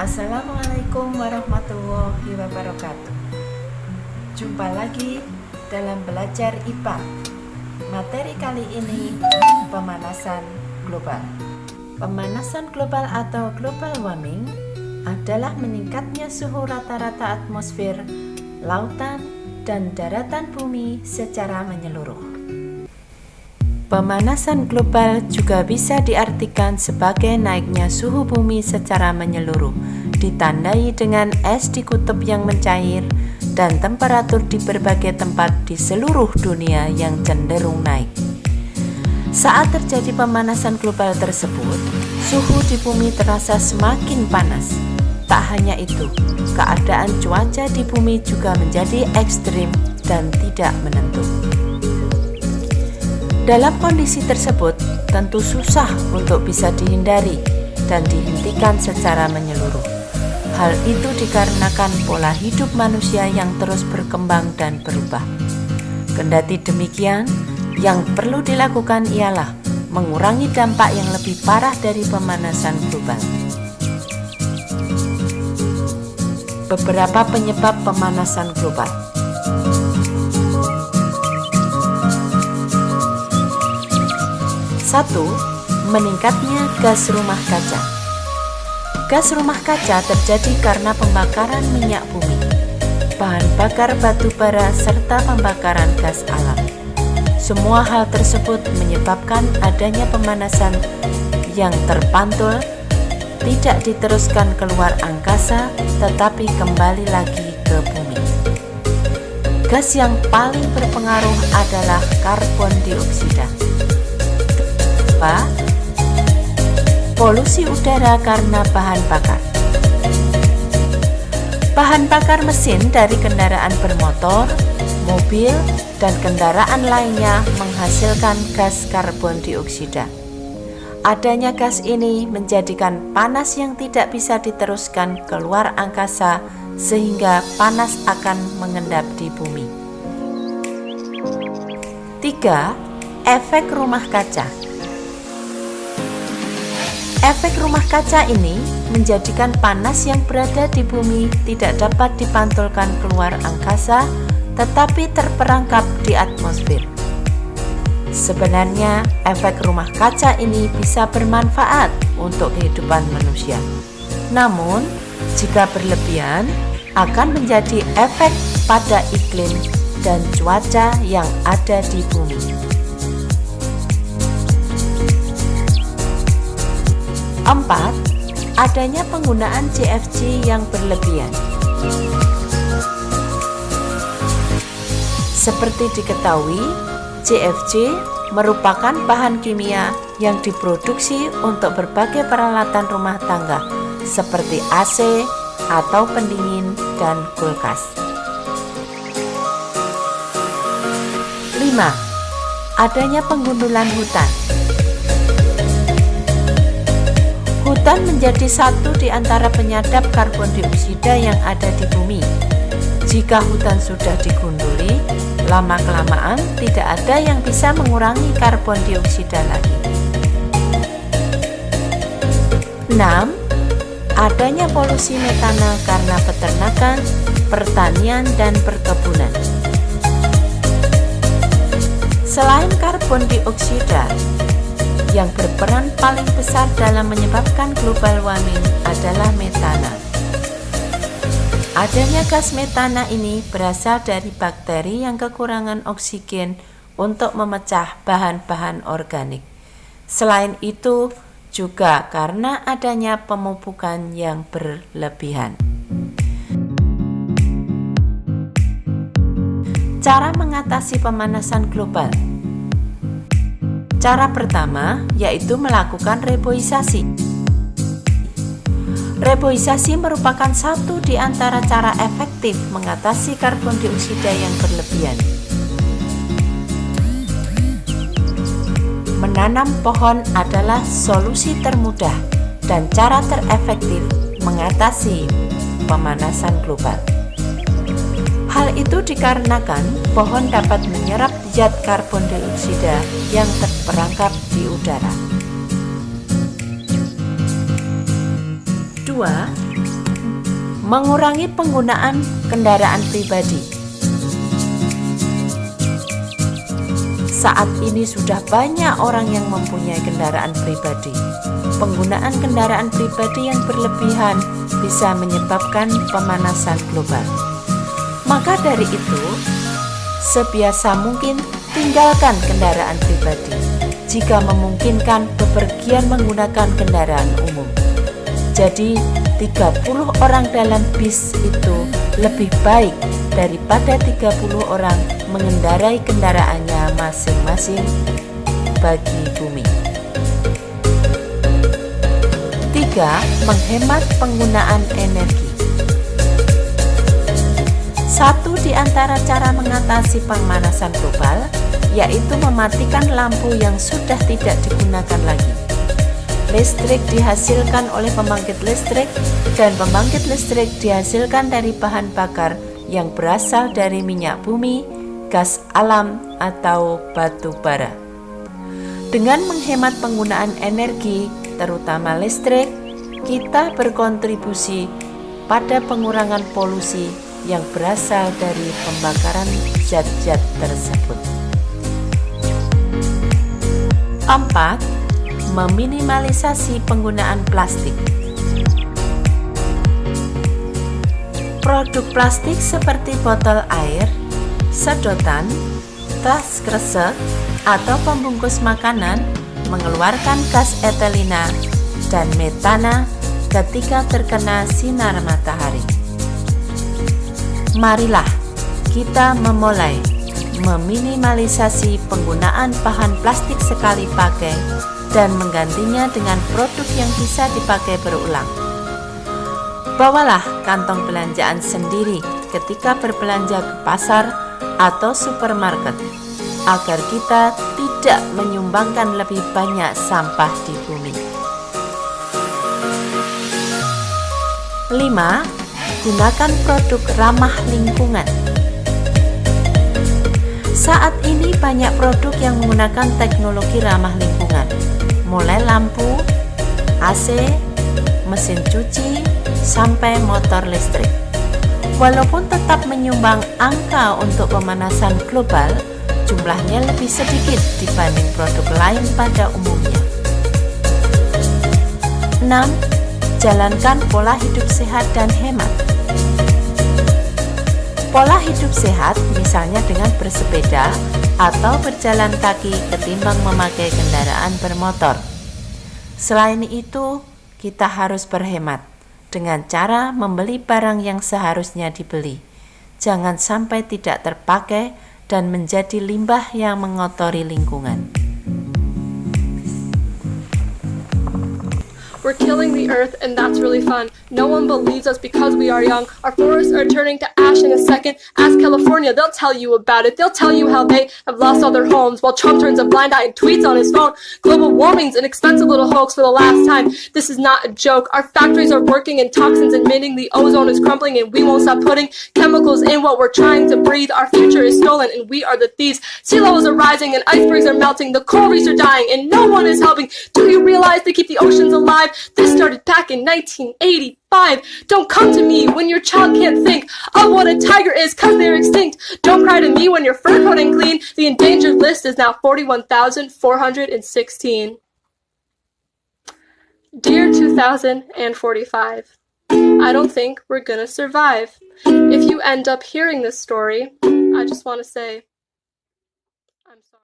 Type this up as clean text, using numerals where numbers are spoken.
Assalamualaikum warahmatullahi wabarakatuh. Jumpa lagi dalam belajar IPA. Materi kali ini pemanasan global. Pemanasan global atau global warming adalah meningkatnya suhu rata-rata atmosfer, lautan, dan daratan bumi secara menyeluruh. Pemanasan global juga bisa diartikan sebagai naiknya suhu bumi secara menyeluruh, ditandai dengan es di kutub yang mencair dan temperatur di berbagai tempat di seluruh dunia yang cenderung naik. Saat terjadi pemanasan global tersebut, suhu di bumi terasa semakin panas. Tak hanya itu, keadaan cuaca di bumi juga menjadi ekstrim dan tidak menentu. Dalam kondisi tersebut, tentu susah untuk bisa dihindari dan dihentikan secara menyeluruh. Hal itu dikarenakan pola hidup manusia yang terus berkembang dan berubah. Kendati demikian, yang perlu dilakukan ialah mengurangi dampak yang lebih parah dari pemanasan global. Beberapa penyebab pemanasan global. 1. Meningkatnya gas rumah kaca. Gas rumah kaca terjadi karena pembakaran minyak bumi, bahan bakar batu bara, serta pembakaran gas alam. Semua hal tersebut menyebabkan adanya pemanasan yang terpantul, tidak diteruskan keluar angkasa, tetapi kembali lagi ke bumi. Gas yang paling berpengaruh adalah karbon dioksida. Polusi udara karena bahan bakar. Bahan bakar mesin dari kendaraan bermotor, mobil, dan kendaraan lainnya menghasilkan gas karbon dioksida. Adanya gas ini menjadikan panas yang tidak bisa diteruskan keluar angkasa sehingga panas akan mengendap di bumi. 3. Efek rumah kaca. Efek rumah kaca ini menjadikan panas yang berada di bumi tidak dapat dipantulkan keluar angkasa, tetapi terperangkap di atmosfer. Sebenarnya, efek rumah kaca ini bisa bermanfaat untuk kehidupan manusia. Namun, jika berlebihan, akan menjadi efek pada iklim dan cuaca yang ada di bumi. 4. Adanya penggunaan CFC yang berlebihan. Seperti diketahui, CFC merupakan bahan kimia yang diproduksi untuk berbagai peralatan rumah tangga seperti AC atau pendingin dan kulkas. 5. Adanya penggundulan hutan. Hutan menjadi satu di antara penyadap karbon dioksida yang ada di bumi. Jika hutan sudah digunduli, lama-kelamaan tidak ada yang bisa mengurangi karbon dioksida lagi. 6. Adanya polusi metana karena peternakan, pertanian, dan perkebunan. Selain karbon dioksida, yang berperan paling besar dalam menyebabkan global warming adalah metana. Adanya gas metana ini berasal dari bakteri yang kekurangan oksigen untuk memecah bahan-bahan organik. Selain itu, juga karena adanya pemupukan yang berlebihan. Cara mengatasi pemanasan global. Cara pertama yaitu melakukan reboisasi. Reboisasi merupakan satu di antara cara efektif mengatasi karbon dioksida yang berlebihan. Menanam pohon adalah solusi termudah dan cara terefektif mengatasi pemanasan global. Hal itu dikarenakan pohon dapat menyerap zat karbon dioksida yang terperangkap di udara. 2. mengurangi penggunaan kendaraan pribadi. Saat ini sudah banyak orang yang mempunyai kendaraan pribadi. Penggunaan kendaraan pribadi yang berlebihan bisa menyebabkan pemanasan global. Maka dari itu, sebiasa mungkin tinggalkan kendaraan pribadi. Jika memungkinkan, bepergian menggunakan kendaraan umum. Jadi 30 orang dalam bis itu lebih baik daripada 30 orang mengendarai kendaraannya masing-masing bagi bumi. 3. Menghemat penggunaan energi. Satu di antara cara mengatasi pemanasan global yaitu mematikan lampu yang sudah tidak digunakan lagi. Listrik dihasilkan oleh pembangkit listrik dan pembangkit listrik dihasilkan dari bahan bakar yang berasal dari minyak bumi, gas alam, atau batu bara. Dengan menghemat penggunaan energi, terutama listrik, kita berkontribusi pada pengurangan polusi yang berasal dari pembakaran zat-zat tersebut. 4. Meminimalisasi penggunaan plastik. Produk plastik seperti botol air, sedotan, tas kresek, atau pembungkus makanan mengeluarkan gas etelina dan metana ketika terkena sinar matahari. Marilah kita memulai meminimalisasi penggunaan bahan plastik sekali pakai dan menggantinya dengan produk yang bisa dipakai berulang. Bawalah kantong belanjaan sendiri ketika berbelanja ke pasar atau supermarket, agar kita tidak menyumbangkan lebih banyak sampah di bumi. 5. Gunakan produk ramah lingkungan. Saat ini banyak produk yang menggunakan teknologi ramah lingkungan, mulai lampu, AC, mesin cuci, sampai motor listrik. Walaupun tetap menyumbang angka untuk pemanasan global, jumlahnya lebih sedikit dibanding produk lain pada umumnya. 6. Jalankan pola hidup sehat dan hemat. Pola hidup sehat misalnya dengan bersepeda atau berjalan kaki ketimbang memakai kendaraan bermotor. Selain itu, kita harus berhemat dengan cara membeli barang yang seharusnya dibeli. Jangan sampai tidak terpakai dan menjadi limbah yang mengotori lingkungan. We're killing the earth, and that's really fun. No one believes us because we are young. Our forests are turning to ash in a second. Ask California, they'll tell you about it. They'll tell you how they have lost all their homes while Trump turns a blind eye and tweets on his phone. Global warming's an expensive little hoax for the last time. This is not a joke. Our factories are working and toxins emitting. The ozone is crumbling and we won't stop putting chemicals in what we're trying to breathe. Our future is stolen and we are the thieves. Sea levels are rising and icebergs are melting. The coral reefs are dying and no one is helping. Do you realize they keep the oceans alive? This started back in 1985. Don't come to me when your child can't think of what a tiger is, cause they're extinct. Don't cry to me when your fur coat ain't clean. The endangered list is now 41,416. Dear 2045, I don't think we're gonna survive. If you end up hearing this story, I just want to say, I'm sorry.